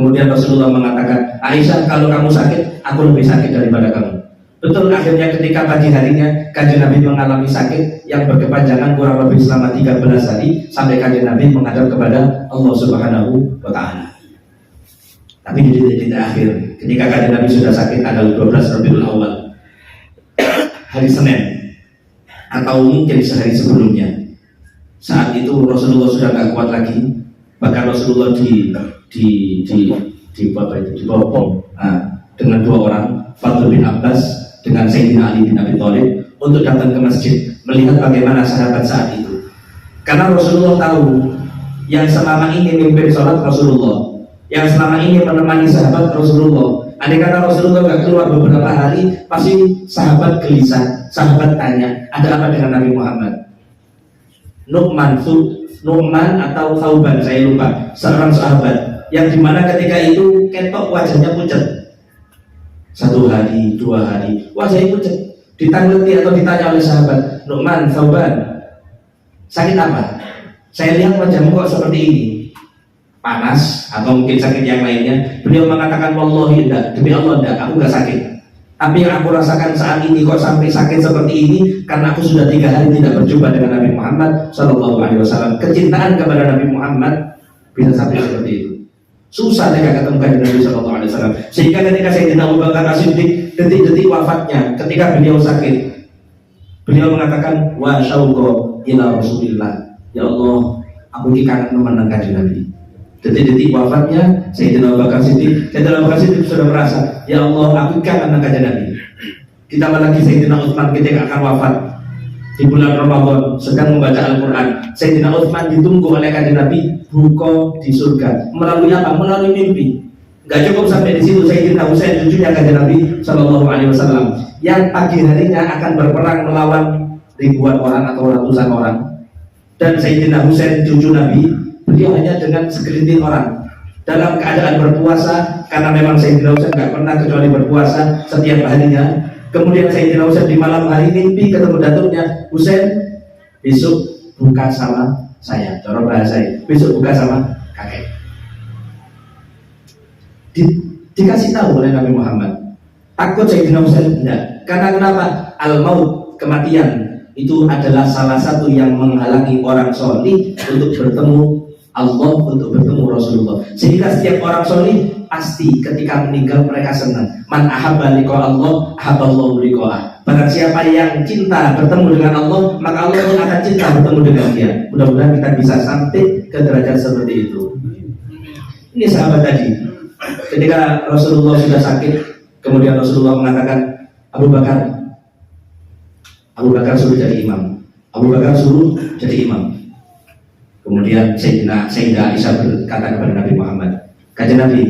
Kemudian Rasulullah mengatakan, Aisyah, kalau kamu sakit, aku lebih sakit daripada kamu. Betul, akhirnya ketika pagi harinya Kanjeng Nabi mengalami sakit yang berkepanjangan kurang lebih selama 13 hari sampai Kanjeng Nabi menghadap kepada Allah Subhanahu wa Ta'ala. Tapi di titik akhir, ketika Kanjeng Nabi sudah sakit tanggal 12 Rabiul Awal, hari Senin atau mungkin sehari sebelumnya, saat itu Rasulullah sudah tidak kuat lagi. Bahkan Rasulullah dibopong dengan dua orang, Fadl bin Abbas dengan Sayyidina Ali bin Abi Thalib, untuk datang ke masjid melihat bagaimana sahabat saat itu. Karena Rasulullah tahu yang selama ini memimpin sholat Rasulullah, yang selama ini menemani sahabat Rasulullah. Andai kata Rasulullah gak keluar beberapa hari, pasti sahabat gelisah, sahabat tanya, ada apa dengan Nabi Muhammad? Nu'man atau Thauban, saya lupa, seorang sahabat yang dimana ketika itu ketok wajahnya pucat. 1 hari, 2 hari, wajahnya pucat. Ditangleti atau ditanya oleh sahabat, Nu'man, Thauban, sakit apa? Saya lihat wajahmu kok seperti ini. Panas atau mungkin sakit yang lainnya. Beliau mengatakan, wallahi enggak, demi Allah enggak, aku enggak sakit. Tapi yang aku rasakan saat ini kok sampai sakit seperti ini karena aku sudah 3 hari tidak berjumpa dengan Nabi Muhammad SAW. Kecintaan kepada Nabi Muhammad bisa sampai seperti itu. Susah mereka ketemu dengan Nabi SAW. Sehingga ketika Sayyidina Abu Bakar As-Siddiq detik-detik wafatnya, ketika beliau sakit, beliau mengatakan, wa syauqa ila Rasulillah. Ya Allah, aku kangen menang kanjeng Nabi. Detik-detik wafatnya Sayyidina Abu Bakar Siddiq, Sayyidina Abu Bakar Siddiq sudah merasa, ya Allah, aku kangen kanjeng Nabi. Ditambah lagi Sayyidina Utsman ketika akan wafat di bulan Ramadan sedang membaca Al-Quran. Sayyidina Utsman ditunggu oleh kanjeng Nabi buka di surga. Melalui apa? Melalui mimpi. Gak cukup sampai di situ, Sayyidina Husain cucunya kanjeng Nabi SAW yang pagi harinya akan berperang melawan ribuan orang atau ratusan orang. Dan Sayyidina Husain cucu Nabi, beliau hanya dengan segelintir orang dalam keadaan berpuasa, karena memang Sayyidina Husain nggak pernah kecuali berpuasa setiap harinya. Kemudian Sayyidina Husain di malam hari mimpi ketemu datuknya, Husain, besok buka sama saya, cara bahasa besok buka sama kakek. Dikasih tahu oleh Nabi Muhammad. Takut Sayyidina Husain? Enggak. Karena kenapa? Al-maut, kematian, itu adalah salah satu yang menghalangi orang solih untuk bertemu Allah, untuk bertemu Rasulullah. Sehingga setiap orang solih pasti ketika meninggal mereka senang. Man ahabba liqa Allah, ahabballahu liqa'ah. Barang siapa yang cinta bertemu dengan Allah, maka Allah pun akan cinta bertemu dengan dia. Mudah-mudahan kita bisa sampai ke derajat seperti itu. Ini sahabat tadi, ketika Rasulullah sudah sakit, kemudian Rasulullah mengatakan, Abu Bakar suruh jadi imam. Abu Bakar suruh jadi imam. Kemudian Sayyidah Aisyah berkata kepada Nabi Muhammad, kanjeng Nabi,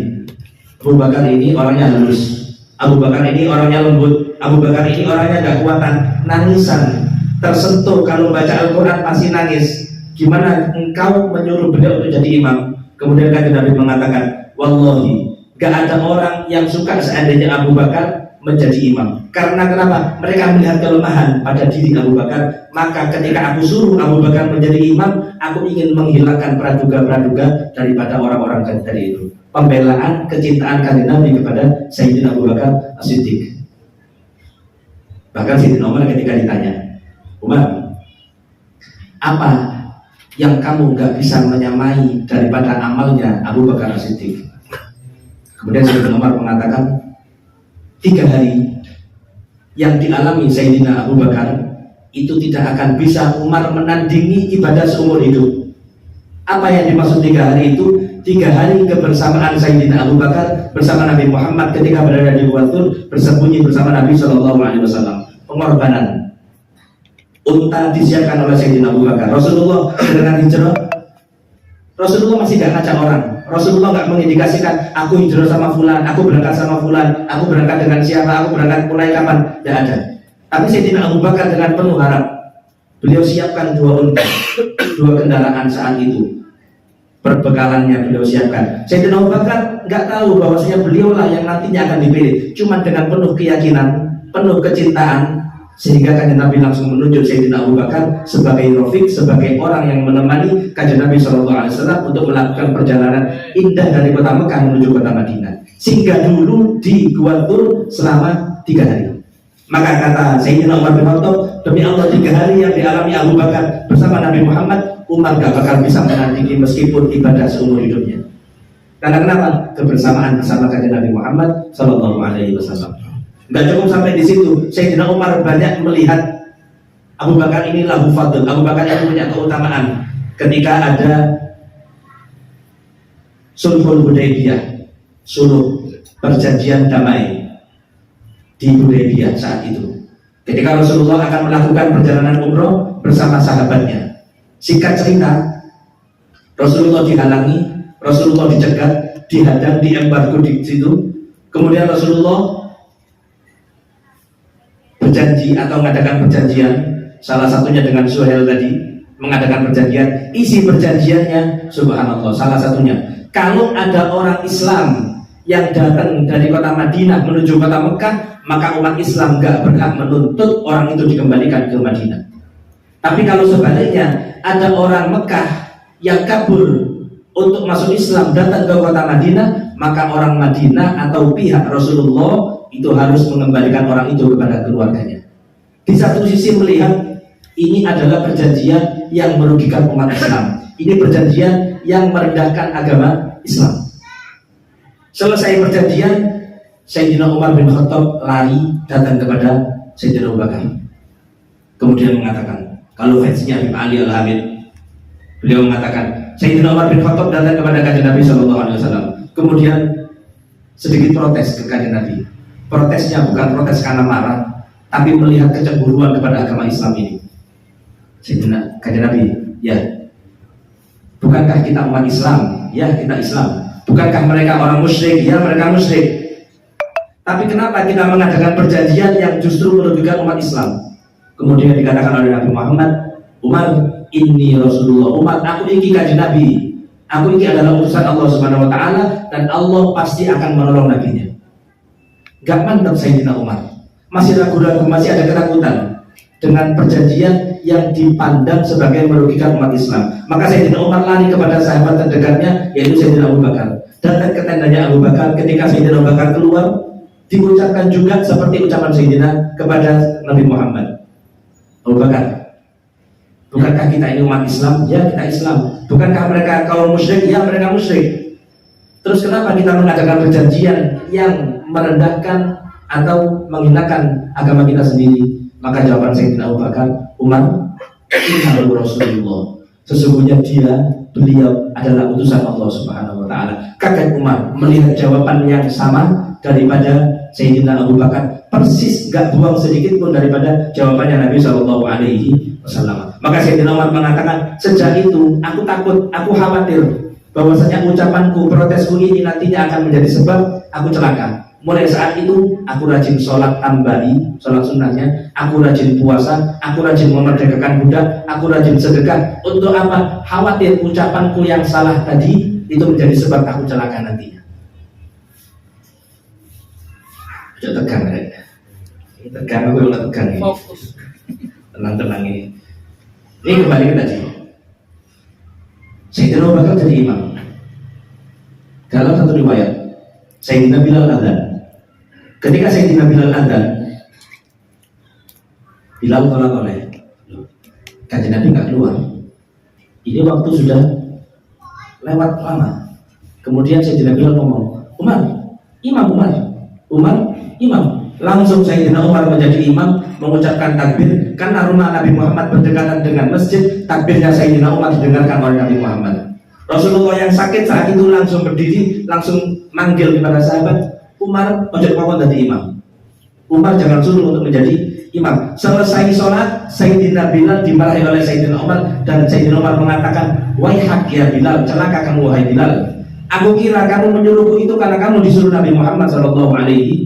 Abu Bakar ini orangnya halus, Abu Bakar ini orangnya lembut, Abu Bakar ini orangnya gak kuatan, nangisan, tersentuh kalau baca Al-Quran pasti nangis. Gimana engkau menyuruh beliau untuk jadi imam? Kemudian kanjeng Nabi mengatakan, wallahi, gak ada orang yang suka seandainya Abu Bakar menjadi imam. Karena kenapa? Mereka melihat kelemahan pada diri Abu Bakar. Maka ketika aku suruh Abu Bakar menjadi imam, aku ingin menghilangkan praduga-praduga daripada orang-orang tadi itu. Pembelaan, kecintaan kanjeng Nabi kepada Sayyidina Abu Bakar As-Siddiq. Bahkan Sayyidina Umar ketika ditanya, Umar, apa yang kamu gak bisa menyamai daripada amalnya Abu Bakar As-Siddiq? Kemudian Sayyidina Umar mengatakan, 3 hari yang dialami Sayyidina Abu Bakar itu tidak akan bisa Umar menandingi ibadah seumur hidup. Apa yang dimaksud 3 hari itu? 3 hari kebersamaan Sayyidina Abu Bakar bersama Nabi Muhammad ketika berada di Gua Thur, bersembunyi bersama Nabi SAW. Pengorbanan. Unta disiapkan oleh Sayyidina Abu Bakar. Rasulullah dengan hijrah, Rasulullah masih gak ngajak orang. Rasulullah gak mengindikasikan aku hijrah sama fulan, aku berangkat sama fulan, aku berangkat dengan siapa, aku berangkat mulai kapan. Tidak ada. Tapi Sayyidina Abu Bakar dengan penuh harap, beliau siapkan 2 unta, 2 kendaraan saat itu. Perbekalannya beliau siapkan. Sayyidina Abu Bakar gak tahu bahwasanya beliaulah yang nantinya akan dipilih. Cuma dengan penuh keyakinan, penuh kecintaan, Sehingga kanjeng Nabi langsung menunjuk Sayyidina Abu Bakar sebagai Rafiq, sebagai orang yang menemani kanjeng Nabi SAW untuk melakukan perjalanan indah dari kota Mekah menuju kota Madinah. Sehingga dulu di Gua Tur selama 3 hari. Maka kata Sayyidina Umar bin Khattab, demi Allah 3 hari yang dialami Abu Bakar bersama Nabi Muhammad, Umar gak bakal bisa menandingi meskipun ibadah seumur hidupnya. Karena kenapa? Kebersamaan bersama kanjeng Nabi Muhammad SAW. Nggak cukup sampai di situ, Sayyidina Umar banyak melihat Abu Bakar ini lahu fadl, Abu Bakar yang punya keutamaan. Ketika ada Sulhul Hudaybiyah, suluh perjanjian damai di Hudaybiyah saat itu, ketika Rasulullah akan melakukan perjalanan umroh bersama sahabatnya. Singkat cerita, Rasulullah dihalangi, Rasulullah dicegat, dihadang, diembargo di situ. Kemudian Rasulullah berjanji atau mengadakan perjanjian, salah satunya dengan Suhail tadi, mengadakan perjanjian. Isi perjanjiannya, subhanallah, salah satunya, kalau ada orang Islam yang datang dari kota Madinah menuju kota Mekah, maka umat Islam gak berhak menuntut orang itu dikembalikan ke Madinah. Tapi kalau sebaliknya, ada orang Mekah yang kabur untuk masuk Islam datang ke kota Madinah, maka orang Madinah atau pihak Rasulullah itu harus mengembalikan orang itu kepada keluarganya. Di satu sisi melihat ini adalah perjanjian yang merugikan umat Islam, ini perjanjian yang merendahkan agama Islam. Selesai perjanjian, Sayyidina Umar bin Khattab lari datang kepada Sayyidina Abu Bakar, kemudian mengatakan, kalau fansnya Habib Ali Al-Hamid, beliau mengatakan, Sayyidina Umar bin Khattab datang kepada kanjeng Nabi SAW, kemudian sedikit protes ke kanjeng Nabi. Protesnya bukan protes karena marah, tapi melihat kecemburuan kepada agama Islam ini. Sayyidina kanjeng Nabi, ya, bukankah kita umat Islam? Ya, kita Islam. Bukankah mereka orang musyrik? Ya, mereka musyrik. Tapi kenapa kita mengadakan perjanjian yang justru merugikan umat Islam? Kemudian dikatakan oleh Nabi Muhammad, Umar, ini Rasulullah. Umar, aku ini kanjeng Nabi. Aku ini adalah utusan Allah Subhanahu Wa Taala, dan Allah pasti akan menolong nabinya. Gak mantap Sayyidina Umar, masih ragu-ragu, masih ada ketakutan dengan perjanjian yang dipandang sebagai merugikan umat Islam. Maka Sayyidina Umar lari kepada sahabat terdekatnya, yaitu Sayyidina Abu Bakar. Datang ke tendanya Abu Bakar. Ketika Sayyidina Abu Bakar keluar, diucapkan juga seperti ucapan Sayyidina kepada Nabi Muhammad. Abu Bakar, bukankah kita ini umat Islam? Ya, kita Islam. Bukankah mereka kaum musyrik? Ya, mereka musyrik. Terus kenapa kita mengadakan perjanjian yang merendahkan atau menghinakan agama kita sendiri? Maka jawaban Sayyidina Abu Bakar, Umar, inna Rasulullah, sesungguhnya beliau adalah utusan Allah Subhanahu Wa Taala. Kaget Umar melihat jawaban yang sama daripada Sayyidina Abu Bakar, persis gak buang sedikit pun daripada jawabannya Nabi Shallallahu Alaihi Wasallam. Maka Sayyidina Umar mengatakan, sejak itu aku takut, aku khawatir bahwasanya ucapanku, protesku ini nantinya akan menjadi sebab aku celaka. Mulai saat itu aku rajin sholat tambahi, sholat sunnahnya, aku rajin puasa, aku rajin memerdekakan budak, aku rajin sedekah. Untuk apa? Khawatir ucapanku yang salah tadi itu menjadi sebab aku celaka nantinya. Jangan tegang, ya. Tegang, aku udah tegang ini. Fokus. Tenang-tenang ini. Ini kembali ke tadi. Sayyidina Abu Bakar jadi imam. Dalam satu riwayat, Sayyidina Bilal adzan. Ketika Sayyidina Bilal adzan, Bilal tolak oleh kanjeng Nabi nggak keluar. Ini waktu sudah lewat lama. Kemudian Sayyidina Bilal ngomong, Umar, imam, Umar, Umar, imam. Langsung Sayyidina Umar menjadi imam, mengucapkan takbir. Karena rumah Nabi Muhammad berdekatan dengan masjid, takbirnya Sayyidina Umar didengarkan oleh Nabi Muhammad. Rasulullah yang sakit saat itu langsung berdiri, langsung manggil kepada sahabat, Umar, ojo pokok jadi imam. Umar jangan suruh untuk menjadi imam. Selesai sholat, Sayyidina Bilal dimarahi oleh Sayyidina Umar, dan Sayyidina Umar mengatakan, waihak ya Bilal, celaka kamu wahai Bilal. Aku kira kamu menyuruhku itu karena kamu disuruh Nabi Muhammad SAW.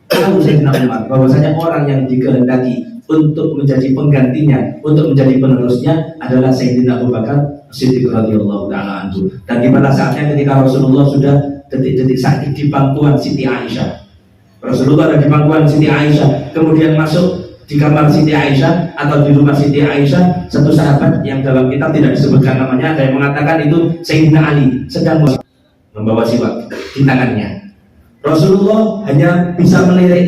Tahu Sayyidina Umar bahwasanya orang yang dikehendaki untuk menjadi penggantinya, untuk menjadi penerusnya adalah Sayyidina Abu Bakar Siddiq radhiyallahu taala anhu. Dan di pada saatnya ketika Rasulullah sudah detik-detik sakit di pangkuan Siti Aisyah, Rasulullah ada di pangkuan Siti Aisyah, kemudian masuk di kamar Siti Aisyah atau di rumah Siti Aisyah, satu sahabat yang dalam kitab tidak disebutkan namanya, ada yang mengatakan itu Sayyidina Ali sedang membawa siwak di tangannya. Rasulullah hanya bisa melirik,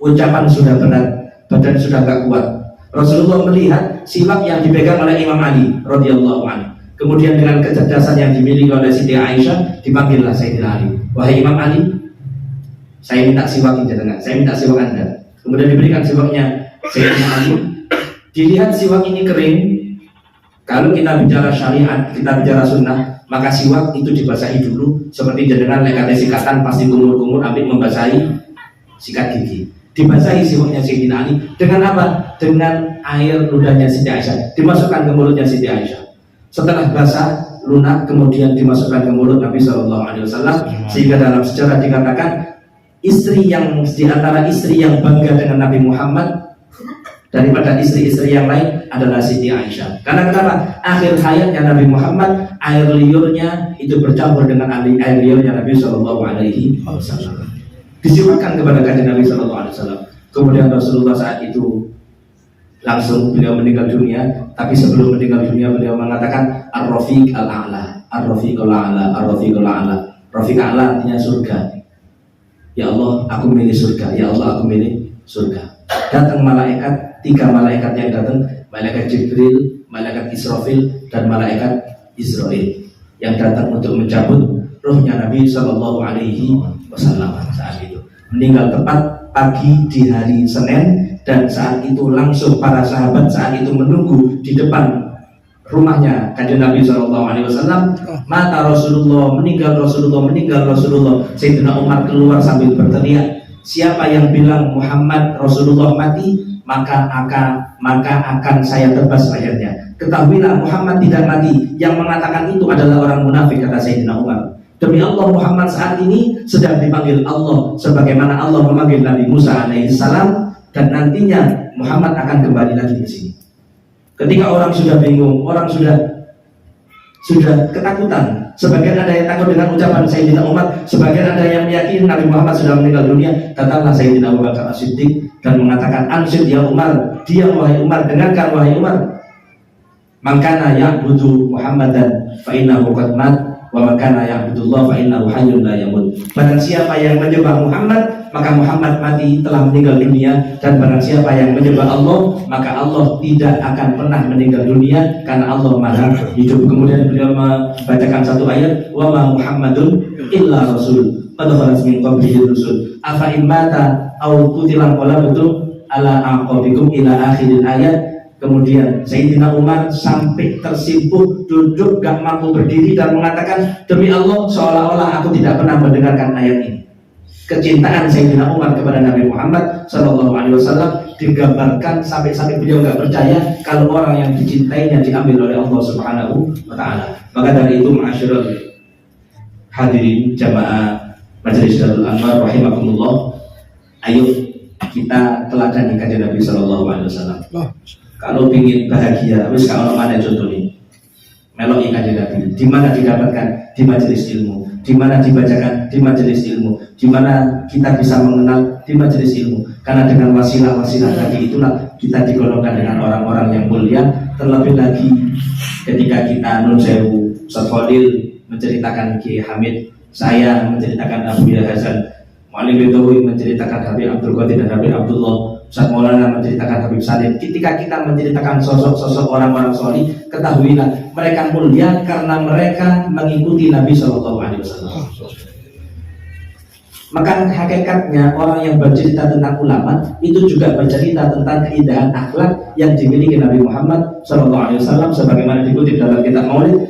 ucapan sudah berat, badan sudah gak kuat. Rasulullah melihat siwak yang dipegang oleh Imam Ali radhiyallahu anhu. Kemudian dengan kecerdasan yang dimiliki oleh Siti Aisyah, dipanggillah Sayyidina Ali. Wahai Imam Ali, saya minta siwak jenengan, saya minta siwak Anda. Kemudian diberikan siwaknya Sayyidina Ali. Dilihat siwak ini kering. Kalau kita bicara syariat, kita bicara sunnah, maka siwak itu dibasahi dulu. Seperti jenengan lekatnya sikatan pasti kumur-kumur ambil membasahi sikat gigi. Dibasahi siwaknya Sayyidina Ali dengan apa? Dengan air ludahnya Siti Aisyah, dimasukkan ke mulutnya Siti Aisyah. Setelah basah lunak, kemudian dimasukkan ke mulut Nabi SAW. Sehingga dalam sejarah dikatakan istri yang di antara istri yang bangga dengan Nabi Muhammad daripada istri-istri yang lain adalah Siti Aisyah. Karena kenapa? Akhir hayatnya Nabi Muhammad, air liurnya itu bercampur dengan air liurnya Nabi SAW. Disiapkan kepada kanjeng Nabi SAW. Kemudian Rasulullah saat itu langsung beliau meninggal dunia. Tapi sebelum meninggal dunia beliau mengatakan Ar-Rafiq Al-A'la, Ar-Rafiq Al-A'la, Ar-Rafiq Al-A'la. Rafiq Al-A'la artinya surga. Ya Allah, aku milih surga. Ya Allah, aku milih surga. Datang malaikat, 3 malaikat yang datang, malaikat Jibril, malaikat Israfil, dan malaikat Israel yang datang untuk mencabut ruhnya Nabi SAW saat itu. Meninggal tepat pagi di hari Senin, dan saat itu langsung para sahabat saat itu menunggu di depan rumahnya kanjeng Nabi SAW. Mata Rasulullah, meninggal Rasulullah, meninggal Rasulullah. Sayyidina Umar keluar sambil berteriak, siapa yang bilang Muhammad Rasulullah mati, maka akan saya tebas lehernya. Ketahuilah Muhammad tidak mati. Yang mengatakan itu adalah orang munafik, kata Sayyidina Umar. Demi Allah, Muhammad saat ini sedang dipanggil Allah sebagaimana Allah memanggil Nabi Musa alaihissalam, dan nantinya Muhammad akan kembali lagi ke sini. Ketika orang sudah bingung, orang sudah ketakutan, sebagian ada yang takut dengan ucapan Sayyidina Umar, sebagian ada yang meyakini Nabi Muhammad sudah meninggal dunia. Datanglah Sayyidina Abu Bakar As-Siddiq dan mengatakan, ansyid ya Umar, diam wahai Umar, dengarkan wahai Umar. Mangkana ya'budu Muhammadan fa innahu qad mat, wa mangkana ya'budullah fa innahu hayyun la yamut. Barang siapa yang menyembah Muhammad, maka Muhammad mati, telah meninggal dunia. Dan barang siapa yang menyembah Allah, maka Allah tidak akan pernah meninggal dunia, karena Allah maha hidup. Kemudian beliau membacakan satu ayat, wa ma Muhammadun illa rasul qad khalat min qablihi rusul afa in mata aw qutila qalabtum ala aqabikum ila akhiril ayat. Kemudian Sayyidina Umar sampai tersimpuh, duduk gak mampu berdiri, dan mengatakan, demi Allah, seolah-olah aku tidak pernah mendengarkan ayat ini. Kecintaan Sayyidina Umar kepada Nabi Muhammad SAW digambarkan sampai beliau gak percaya kalau orang yang dicintainya diambil oleh Allah Subhanahu wa Ta'ala. Maka dari itu, ma'asyiral hadirin jamaah Majelis Darul Anwar rahimakumullah, ayo kita teladani kanjeng Nabi SAW. Kalau ingin bahagia, wis kalau mana contohnya melok kanjeng Nabi. Di mana didapatkan? Di majelis ilmu. Di mana dibacakan? Di majelis ilmu. Di mana kita bisa mengenal? Di majelis ilmu. Karena dengan wasilah-wasilah tadi itulah kita digolongkan dengan orang-orang yang mulia. Terlebih lagi ketika kita Nun Sewu Ustaz Fadil menceritakan Ki Hamid, saya menceritakan Abu Hasan, Mu'alim Betawi menceritakan Habib Abdul Qadir dan Habib Abdullah, Ustaz Maulana menceritakan Habib Salim. Ketika kita menceritakan sosok-sosok orang-orang solih, ketahuilah mereka mulia karena mereka mengikuti Nabi SAW. Maka hakikatnya orang yang bercerita tentang ulama itu juga bercerita tentang keindahan akhlak yang dimiliki Nabi Muhammad SAW, sebagaimana dikutip dalam kitab Maulid,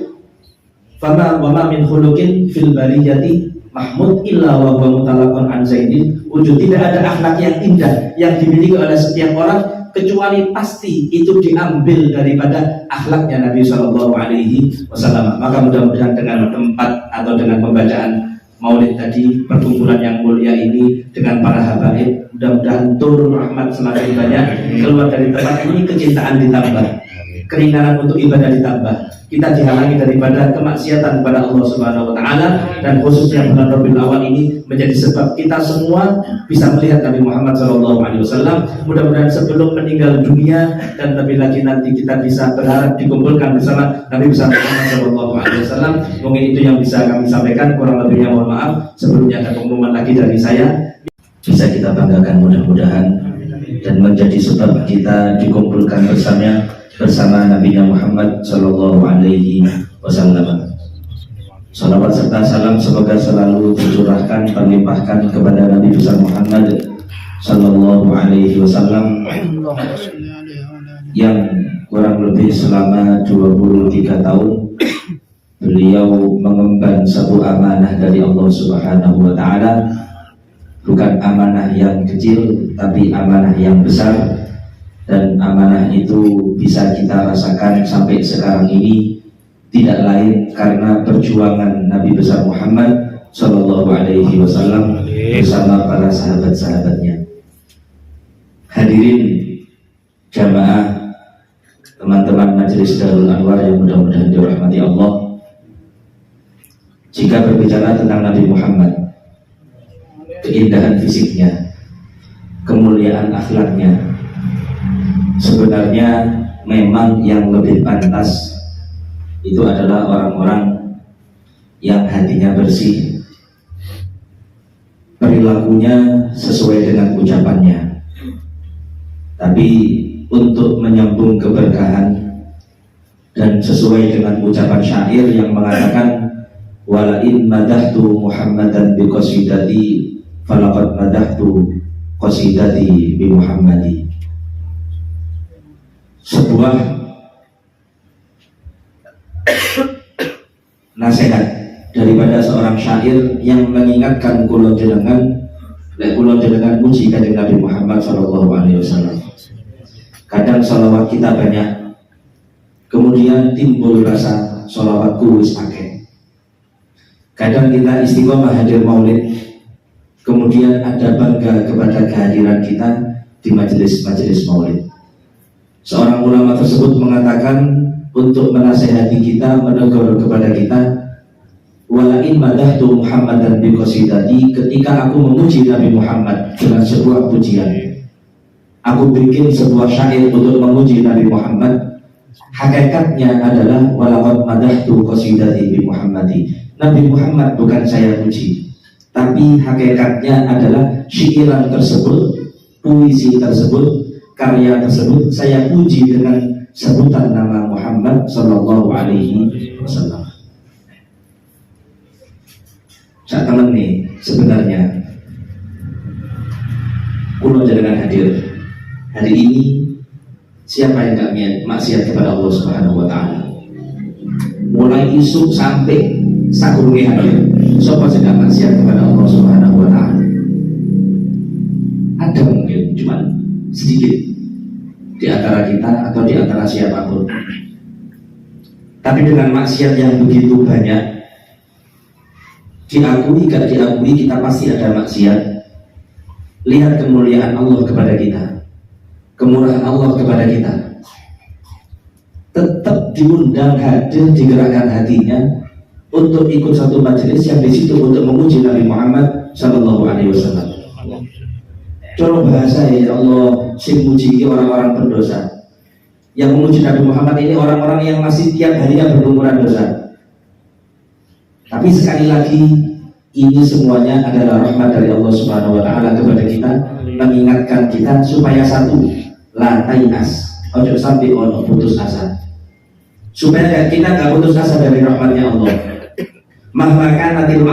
fama wama min khuluqin fil bariyati mahmud illa wa huwa mutalaqan an zaidin. Wujud tidak ada akhlak yang indah yang dimiliki oleh setiap orang kecuali pasti itu diambil daripada akhlaknya Nabi SAW. Maka mudah-mudahan dengan tempat atau dengan pembacaan Maulid tadi, perkumpulan yang mulia ini dengan para habaib, mudah-mudahan turun rahmat semakin banyak keluar dari tempat ini, kecintaan ditambah, keringanan untuk ibadah ditambah. Kita dihalangi daripada kemaksiatan kepada Allah Subhanahu wa taala, dan khususnya bulan Rabiul Awal ini menjadi sebab kita semua bisa melihat Nabi Muhammad SAW. Mudah-mudahan sebelum meninggal dunia dan lebih lagi nanti kita bisa berharap dikumpulkan bersama Nabi besar Muhammad SAW. Mungkin itu yang bisa kami sampaikan, kurang lebihnya mohon maaf. Sebelumnya ada pengumuman lagi dari saya, bisa kita banggakan mudah-mudahan dan menjadi sebab kita dikumpulkan bersama Nabi Muhammad Sallallahu Alaihi Wasallam. Salawat serta salam semoga selalu dicurahkan, terlimpahkan kepada Nabi besar Muhammad Sallallahu Alaihi Wasallam yang kurang lebih selama 23 tahun beliau mengemban sebuah amanah dari Allah Subhanahu Wa Taala. Bukan amanah yang kecil, tapi amanah yang besar, dan amanah itu bisa kita rasakan sampai sekarang ini tidak lain karena perjuangan Nabi besar Muhammad Sallallahu Alaihi Wasallam bersama para sahabat-sahabatnya. Hadirin jamaah, teman-teman Majelis Darul Anwar yang mudah-mudahan dirahmati Allah. Jika berbicara tentang Nabi Muhammad, keindahan fisiknya, kemuliaan akhlaknya, sebenarnya memang yang lebih pantas itu adalah orang-orang yang hatinya bersih, perilakunya sesuai dengan ucapannya. Tapi untuk menyambung keberkahan dan sesuai dengan ucapan syair yang mengatakan, walain madahtu Muhammadan biqasidati falaqad madahtu qasidati bi Muhammadi. Sebuah nasihat daripada seorang syair yang mengingatkan kula jenengan muji kanjeng Nabi Muhammad Sallallahu Alaihi Wasallam. Kadang salawat kita banyak, kemudian timbul rasa salawatku wis akeh. Kadang kita istiqomah hadir maulid, kemudian ada bangga kepada kehadiran kita di majelis-majelis maulid. Seorang ulama tersebut mengatakan untuk menasihati kita, menegur kepada kita, walain madahtu Muhammadan biqasidati, ketika aku memuji Nabi Muhammad dengan sebuah pujian, aku bikin sebuah syair untuk memuji Nabi Muhammad, hakikatnya adalah walaqad madahtu qasidati bi Muhammadi. Nabi Muhammad bukan saya puji, tapi hakikatnya adalah syairan tersebut, puisi tersebut, karya tersebut saya puji dengan sebutan nama Muhammad Sallallahu Alaihi Wasallam. Saat teman nih, sebenarnya kulo jangan hadir hari ini, siapa yang gak maksiat kepada Allah Subhanahu Wa Taala? Mulai isu sampai sakurungi hadir, siapa yang gak maksiat kepada Allah Subhanahu Wa Taala? Ada mungkin, cuman sedikit di antara kita atau di antara siapapun. Tapi dengan maksiat yang begitu banyak, diakui gak diakui, kita pasti ada maksiat. Lihat kemuliaan Allah kepada kita, kemurahan Allah kepada kita, tetap diundang hadir, digerakkan hatinya untuk ikut satu majelis yang di situ untuk memuji Nabi Muhammad Sallallahu Alaihi Wasallam. Cara bahasa ya Allah, sing muji orang-orang berdosa. Yang memuji Nabi Muhammad ini orang-orang yang masih tiap harinya berlumuran dosa. Tapi sekali lagi, ini semuanya adalah rahmat dari Allah Subhanahu Wa Taala kepada kita, mengingatkan kita supaya satu, la tainas, ojo sampai ono putus asa, supaya kita gak putus asa dari rahmatnya Allah. Mahmakan natil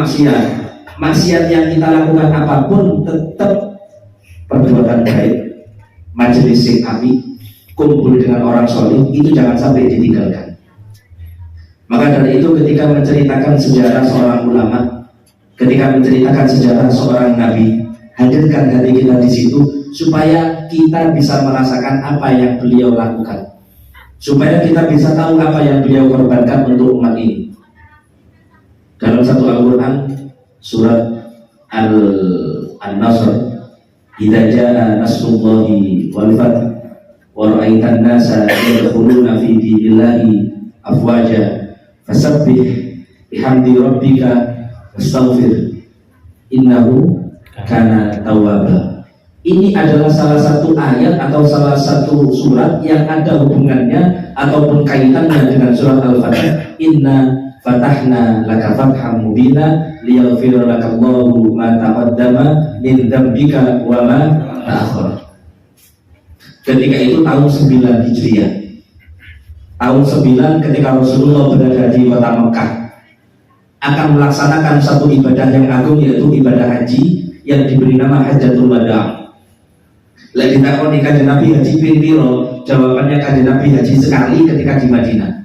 maksiat yang kita lakukan apapun, tetap perbuatan baik, majelis sing api, kumpul dengan orang soleh, itu jangan sampai ditinggalkan. Maka dari itu ketika menceritakan sejarah seorang ulama, ketika menceritakan sejarah seorang nabi, hadirkan hati kita di situ supaya kita bisa merasakan apa yang beliau lakukan, supaya kita bisa tahu apa yang beliau korbankan untuk umat ini. Dalam satu Al-Quran surat Al-Nasr, idza jaa nasrullahi wal fath wa ra'aitan nasa yadkhuluna fi dinillahi afwaja fasabbih bihamdi rabbika wastaghfir innahu kana tawwaba. Ini adalah salah satu ayat atau salah satu surat yang ada hubungannya ataupun kaitannya dengan surat Al-Fatih. Inna fatahna laka fatham mubina liyaghfira lakallahu ma taqaddama min dzambika wa ma ta'akhkhara. Ketika itu tahun 9 Hijriah. Tahun 9 ketika Rasulullah berada di kota Mekah akan melaksanakan satu ibadah yang agung, yaitu ibadah haji yang diberi nama Hajjatul Wada'. Lagi takoni kanjeng Nabi haji piro? Jawabannya kanjeng Nabi haji sekali ketika di Madinah.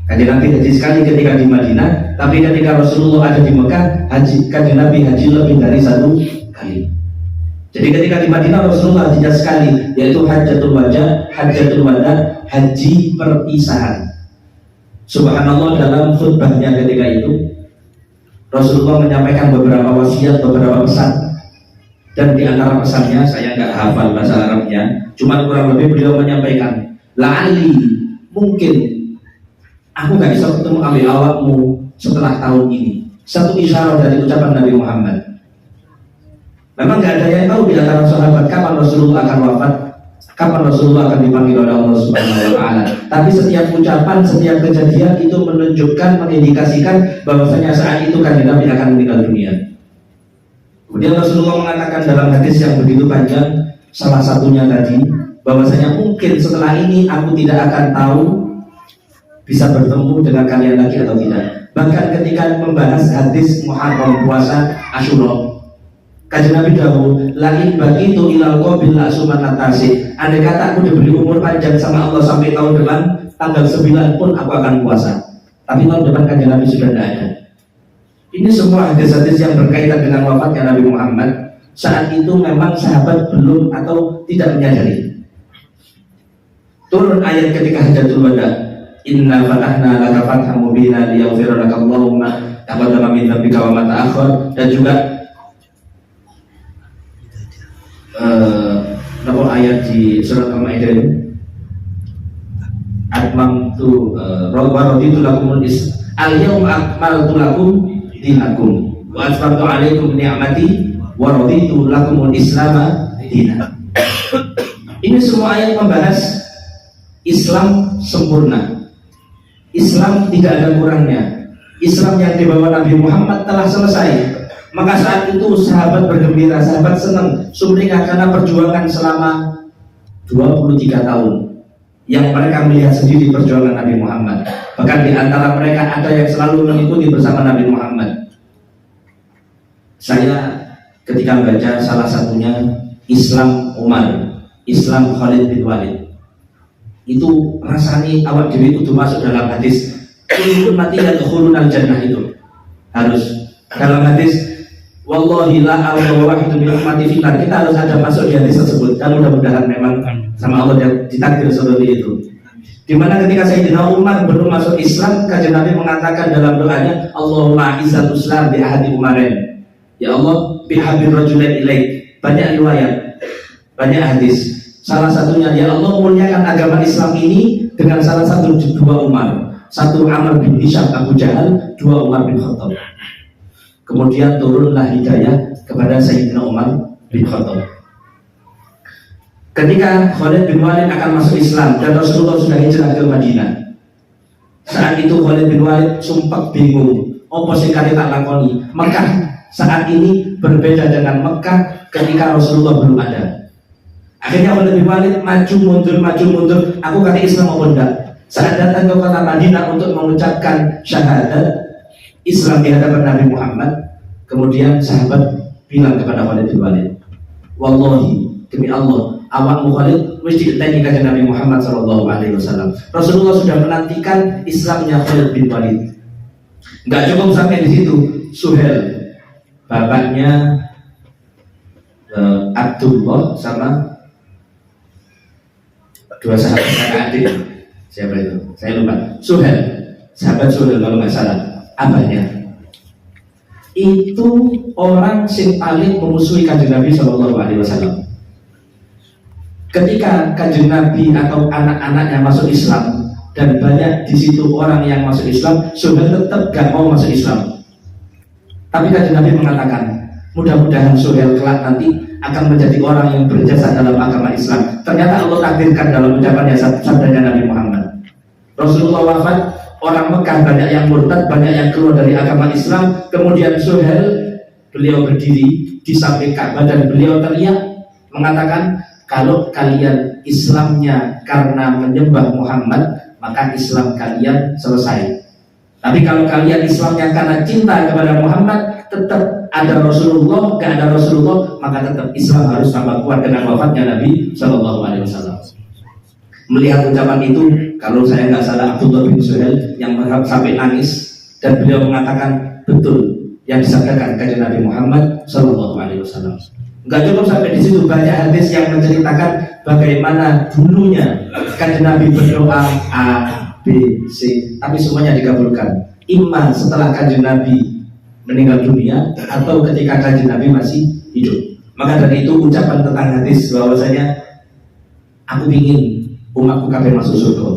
Kanjeng Nabi haji sekali ketika di Madinah, tapi ketika Rasulullah ada di Mekah, kanjeng Nabi haji lebih dari 1 kali. Jadi ketika di Madinah Rasulullah haji sekali, yaitu Hajjatul Wada, haji perpisahan. Subhanallah, dalam khutbahnya ketika itu Rasulullah menyampaikan beberapa wasiat, beberapa pesan. Dan di antara pesannya, saya nggak hafal bahasa Arabnya, cuma kurang lebih beliau menyampaikan, la'ali, mungkin aku nggak bisa ketemu ambil awakmu setelah tahun ini. Satu isyarat dari ucapan Nabi Muhammad. Memang nggak ada yang tahu di antara sahabat kapan Rasulullah akan wafat, kapan Rasulullah akan dipanggil oleh Allah Subhanahu wa Ta'ala. Tapi setiap ucapan, setiap kejadian itu menunjukkan, mengindikasikan bahwasanya saat itu kanjeng Nabi akan meninggal dunia. Kemudian Rasulullah mengatakan dalam hadis yang begitu panjang, salah satunya tadi, bahwasanya mungkin setelah ini aku tidak akan tahu bisa bertemu dengan kalian lagi atau tidak. Bahkan ketika membahas hadis Muharram, puasa Asyura, kanjeng Nabi dahulu, lain bagi itu ilal qabil asuman natasi. Andai kata aku diberi umur panjang sama Allah sampai tahun depan, tanggal 9 pun aku akan puasa. Tapi tahun depan kanjeng Nabi sudah tidak ada. Ini semua hadis-hadis yang berkaitan dengan wafatnya Nabi Muhammad. Saat itu memang sahabat belum atau tidak menyadari. Turun ayat ketika Hajjatul Wada, Inna fatahna laka fatham mubina liyaghfira lakallahu ma taqaddama min dzambika wa ma ta'akhkhar. Dan juga ayat di surat Al-Maidah itu, atmamtu raditu lakumul islam al-yawma akmaltu lakum dinakum wa atmamtu alaikum ni'mati wa raditu lakumul islama dinan. Ini semua ayat membahas Islam sempurna, Islam tidak ada kurangnya, Islam yang dibawa Nabi Muhammad telah selesai. Maka saat itu sahabat bergembira, sahabat senang, sumringah karena perjuangan selama 23 tahun yang mereka melihat sendiri perjuangan Nabi Muhammad. Bahkan di antara mereka ada yang selalu mengikuti bersama Nabi Muhammad. Saya ketika membaca salah satunya Islam Umar, Islam Khalid bin Walid, itu rasanya awak diri itu masuk dalam hadis kullu mati yadkhulunal jannah. Itu harus dalam hadis wallahi la a'lamu wahidun min ummati finnar. Kita harus ada masuk di hadis tersebut. Dan mudah-mudahan memang sama Allah ditakdir seperti itu. Dimana ketika Sayyidina Umar belum masuk Islam, kanjeng Nabi mengatakan dalam doanya, Allahumma izzatul Islam bi ahadi Umarin. Ya Allah, bi habir rajulain ilaik. Banyak riwayat, banyak hadis. Salah satunya, ya Allah, muliakan agama Islam ini dengan salah satu dua Umar. Satu Amr bin Hisham Abu Jahal, dua Umar bin Khattab. Kemudian turunlah hidayah kepada Sayyidina Umar bin Khattab. Ketika Khalid bin Walid akan masuk Islam dan Rasulullah sudah hijrah ke Madinah, saat itu Khalid bin Walid sumpah bingung, apa sing kali tak lakoni. Mekah saat ini berbeda dengan Mekah ketika Rasulullah belum ada. Akhirnya Khalid bin Walid maju mundur, aku kata Islam apa enggak. Saat datang ke kota Madinah untuk mengucapkan syahadat Islam di hadapan Nabi Muhammad, kemudian sahabat bilang kepada Khalid bin Walid, wallahi, demi Allah, awakmu Khalid mesti ditanya kanjeng Nabi Muhammad SAW. Rasulullah sudah menantikan Islamnya Khalid bin Walid. Enggak cukup sampai di situ, Suhail, bapaknya Abdullah sama dua sahabat kakak adik, siapa itu? Saya lupa. Suhail, sahabat Suhail kalau nggak salah. Abahnya itu orang yang paling memusuhi kanjeng Nabi SAW. Ketika kanjeng Nabi atau anak-anaknya masuk Islam dan banyak di situ orang yang masuk Islam, Suhail tetap gak mau masuk Islam. Tapi kanjeng Nabi mengatakan, mudah-mudahan Suhail kelak nanti akan menjadi orang yang berjasa dalam agama Islam. Ternyata Allah takdirkan dalam ucapannya sabdanya Nabi Muhammad. Rasulullah wafat, orang Mekah banyak yang murtad, banyak yang keluar dari agama Islam. Kemudian Suhail, beliau berdiri di samping Ka'bah dan beliau teriak mengatakan, kalau kalian Islamnya karena menyembah Muhammad, maka Islam kalian selesai. Tapi kalau kalian Islamnya karena cinta kepada Muhammad, tetap ada Rasulullah, gak ada Rasulullah, maka tetap Islam harus tambah kuat dengan wafatnya Nabi Shallallahu Alaihi Wasallam. Melihat ucapan itu, kalau saya nggak salah Abdullah bin Suhail yang sampai nangis, dan beliau mengatakan betul yang disabdakan kanjeng Nabi Muhammad Shallallahu Alaihi Wasallam. Nggak cukup sampai di situ, banyak hadis yang menceritakan bagaimana dulunya kanjeng Nabi berdoa A, B, C, tapi semuanya dikabulkan. Imam setelah kanjeng Nabi meninggal dunia atau ketika kanjeng Nabi masih hidup. Maka dari itu ucapan tentang hadis bahwasanya aku ingin umatku kabeh masuk surga.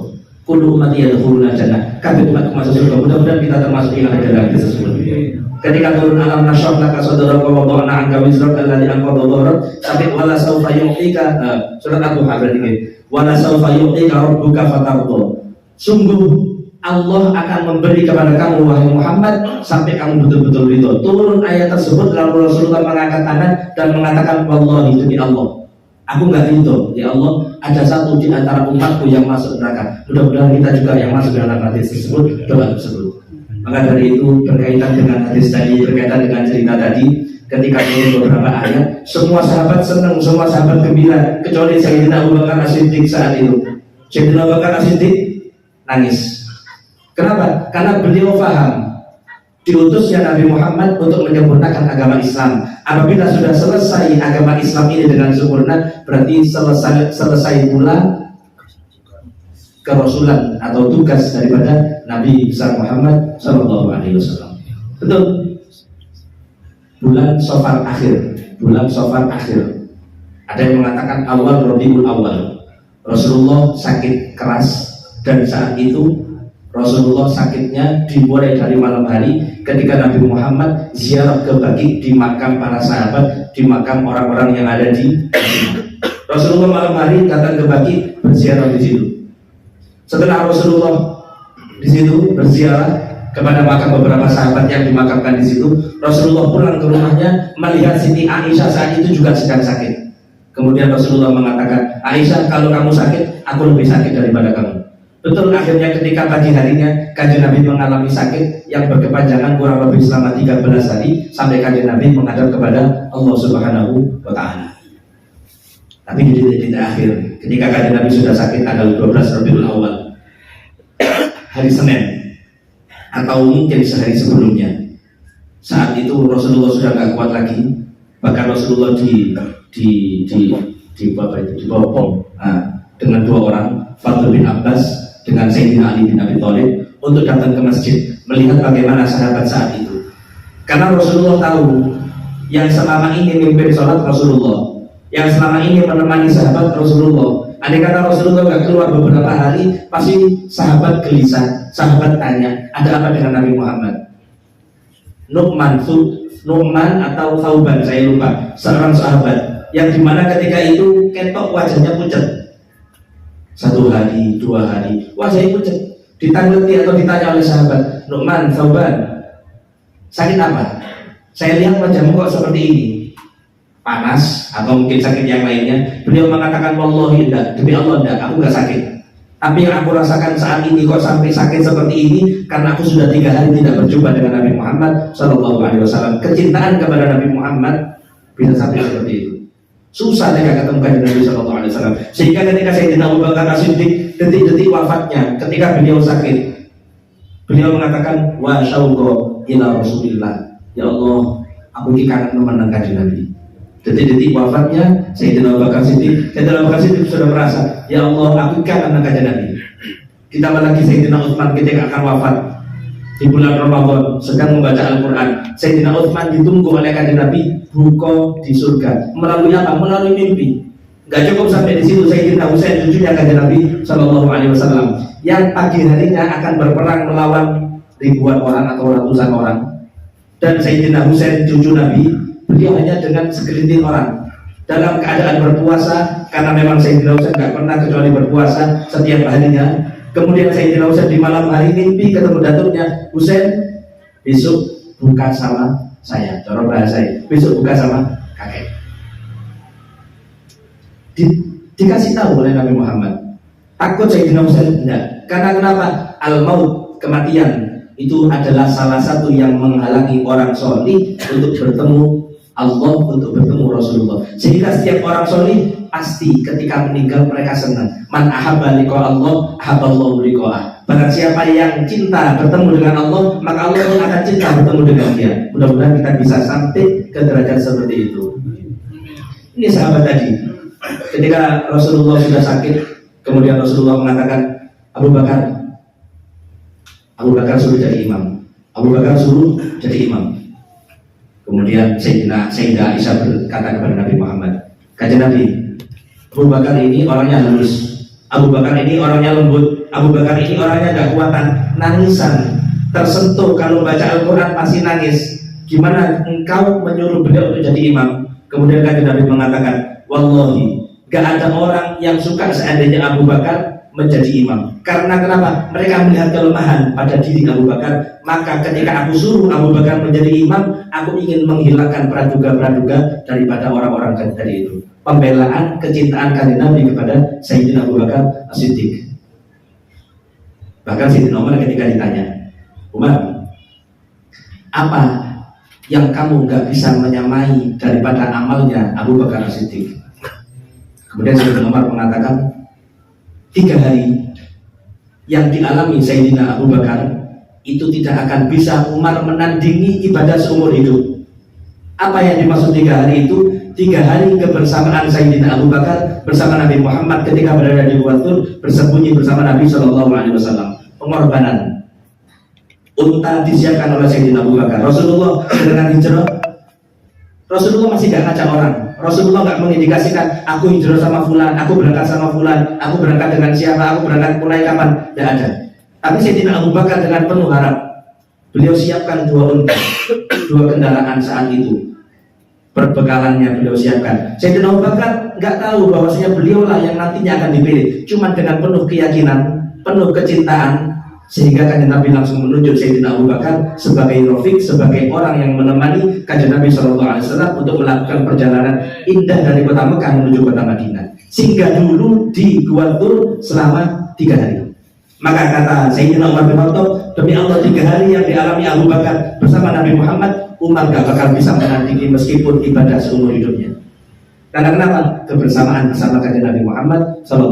Kullu ummati yadkhuluna jannah. Kabeh umatku masuk surga. Mudah-mudahan kita termasuk yang ada dalam hadis tersebut. Ketika turun alam nasyrah laka sadraka wa wada'na 'anka wizraka alladhi anqadha dhahrak, sampai wala saufa yu'tika, surat At-Taha berarti wala saufa yu'tika rabbuka fatarda. Sungguh Allah akan memberi kepada kamu wahai Muhammad sampai kamu betul-betul ridho. Turun ayat tersebut lalu Rasulullah mengangkat tangan dan mengatakan, wallahi demi Allah, aku nggak ridho ya Allah ada satu di antara umatku yang masuk neraka. Mudah-mudahan kita juga yang masuk dalam hadis tersebut, doa tersebut. Maka dari itu berkaitan dengan hadis tadi, berkaitan dengan cerita tadi, ketika turun beberapa ayat, semua sahabat senang, semua sahabat gembira, kecuali Sayyidina Abu Bakar As-Siddiq saat itu. Sayyidina Abu Bakar As-Siddiq nangis. Kenapa? Karena beliau paham diutusnya Nabi Muhammad untuk menyempurnakan agama Islam. Apabila sudah selesai agama Islam ini dengan sempurna, berarti selesai pula kerasulan atau tugas daripada Nabi besar Muhammad Shallallahu Alaihi Wasallam. Betul. Bulan Safar akhir, bulan Safar akhir. Ada yang mengatakan awal Rabiul Awal. Rasulullah sakit keras dan saat itu Rasulullah sakitnya dimulai dari malam hari ketika Nabi Muhammad ziarah ke Baqi di makam para sahabat, di makam orang-orang yang ada di Rasulullah malam hari datang ke Baqi berziarah di situ. Setelah Rasulullah di situ berziarah kepada makam beberapa sahabat yang dimakamkan di situ, Rasulullah pulang ke rumahnya melihat Siti Aisyah saat itu juga sedang sakit. Kemudian Rasulullah mengatakan, Aisyah, kalau kamu sakit, aku lebih sakit daripada kamu. Betul, akhirnya ketika pagi harinya kanjeng Nabi mengalami sakit yang berkepanjangan kurang lebih selama 13 hari sampai kanjeng Nabi menghadap kepada Allah Subhanahu wa Ta'ala. Tapi di titik akhir, ketika kanjeng Nabi sudah sakit tanggal 12 Rabiul Awal, hari Senin atau mungkin sehari sebelumnya, saat itu Rasulullah sudah gak kuat lagi, bahkan Rasulullah dibopong dengan dua orang, Fadl bin Abbas dengan Sayyidina Ali bin Abi Thalib, untuk datang ke masjid melihat bagaimana sahabat saat itu. Karena Rasulullah tahu yang selama ini memimpin sholat Rasulullah, yang selama ini menemani sahabat Rasulullah. Andai kata Rasulullah nggak keluar beberapa hari, pasti sahabat gelisah, sahabat tanya, ada apa dengan Nabi Muhammad? Nu'man atau Thauban, saya lupa, seorang sahabat yang dimana ketika itu ketok wajahnya pucat. 1 hari, 2 hari, wajahnya pucat. Ditangleti atau ditanya oleh sahabat, Nu'man, Thauban, sakit apa? Saya lihat wajahmu kok seperti ini. Panas atau mungkin sakit yang lainnya. Beliau mengatakan, wallahi enggak, demi Allah enggak, aku enggak sakit. Tapi yang aku rasakan saat ini kok sampai sakit seperti ini karena aku sudah 3 hari tidak berjumpa dengan Nabi Muhammad Shallallahu Alaihi Wasallam. Kecintaan kepada Nabi Muhammad bisa sampai seperti itu. Susah mereka ketemu dengan Nabi Shallallahu Alaihi Wasallam. Sehingga ketika Sayyidina Abu Bakar As-Siddiq detik-detik wafatnya, ketika beliau sakit, beliau mengatakan, wa syauqa ila Rasulillah. Ya Allah, aku ini kangen memenangkan Nabi. Detik-detik wafatnya Sayyidina Abu Bakar Siddiq, Sayyidina Abu Bakar Siddiq sudah merasa, ya Allah, aku kangen kajian Nabi. Ditambah lagi Sayyidina Utsman ketika akan wafat di bulan Ramadan sedang membaca Al-Quran. Sayyidina Utsman ditunggu oleh kajian Nabi buka di surga. Melalui apa? Melalui mimpi. Nggak cukup sampai di situ, Sayyidina Husain cucunya kanjeng Nabi Shallallahu Alaihi Wasallam yang pagi harinya akan berperang melawan ribuan orang atau ratusan orang. Dan Sayyidina Husain cucu Nabi, beliau hanya dengan segelintir orang dalam keadaan berpuasa, karena memang Sayyidina Husain nggak pernah kecuali berpuasa setiap harinya. Kemudian Sayyidina Husain di malam hari mimpi ketemu datuknya, Husain besok buka sama saya, cara bahasa besok buka sama kakek. Dikasih tahu oleh Nabi Muhammad. Takut Sayyidina Husain? Enggak. Karena kenapa? Al-maut, kematian, itu adalah salah satu yang menghalangi orang solih untuk bertemu Allah, untuk bertemu Rasulullah. Sehingga setiap orang solih pasti ketika meninggal mereka senang. Man ahabba liqa Allah, ahabballahu liqa'ah. Barang siapa yang cinta bertemu dengan Allah, maka Allah akan cinta bertemu dengan dia. Mudah-mudahan kita bisa sampai ke derajat seperti itu. Ini sahabat tadi, ketika Rasulullah sudah sakit, kemudian Rasulullah mengatakan, Abu Bakar suruh jadi imam. Abu Bakar suruh jadi imam. Kemudian Sayyidah Aisyah berkata kepada Nabi Muhammad, kanjeng Nabi, Abu Bakar ini orangnya halus, Abu Bakar ini orangnya lembut, Abu Bakar ini orangnya gak kuatan, nangisan, tersentuh kalau baca Al-Quran pasti nangis. Gimana engkau menyuruh beliau untuk jadi imam? Kemudian kanjeng Nabi mengatakan, wallahi, gak ada orang yang suka seandainya Abu Bakar menjadi imam. Karena kenapa? Mereka melihat kelemahan pada diri Abu Bakar. Maka ketika aku suruh Abu Bakar menjadi imam, aku ingin menghilangkan praduga-praduga daripada orang-orang tadi itu. Pembelaan, kecintaan kanjeng Nabi kepada Sayyidina Abu Bakar As-Siddiq. Bahkan Sayyidina Umar ketika ditanya, Umar, apa yang kamu gak bisa menyamai daripada amalnya Abu Bakar As-Siddiq? Kemudian Sayyidina Umar mengatakan, 3 hari yang dialami Sayyidina Abu Bakar itu tidak akan bisa Umar menandingi ibadah seumur hidup. Apa yang dimaksud 3 hari itu? 3 hari kebersamaan Sayyidina Abu Bakar bersama Nabi Muhammad ketika berada di Gua Thur, bersembunyi bersama Nabi Shallallahu Alaihi Wasallam. Pengorbanan. Unta disiapkan oleh Sayyidina Abu Bakar. Rasulullah dengan hijrah, Rasulullah masih gak ngajak orang. Rasulullah gak mengindikasikan aku hijrah sama fulan, aku berangkat sama fulan, aku berangkat dengan siapa, aku berangkat mulai kapan. Tidak ada. Tapi Sayyidina Abu Bakar dengan penuh harap, beliau siapkan 2 unta, 2 kendaraan saat itu. Perbekalannya beliau siapkan. Sayyidina Abu Bakar gak tahu bahwasanya beliaulah yang nantinya akan dipilih. Cuma dengan penuh keyakinan, penuh kecintaan, sehingga kanjeng Nabi langsung menunjuk Sayyidina Abu Bakar sebagai rafiq, sebagai orang yang menemani kanjeng Nabi SAW untuk melakukan perjalanan indah dari kota Mekah menuju kota Madinah. Singgah dulu di Gua Thur selama 3 hari. Maka kata Sayyidina Umar bin Khattab, demi Allah 3 hari yang dialami Abu Bakar bersama Nabi Muhammad, Umar gak bakal bisa menandingi meskipun ibadah seumur hidupnya. Karena kenapa? Kebersamaan bersama kanjeng Nabi Muhammad SAW.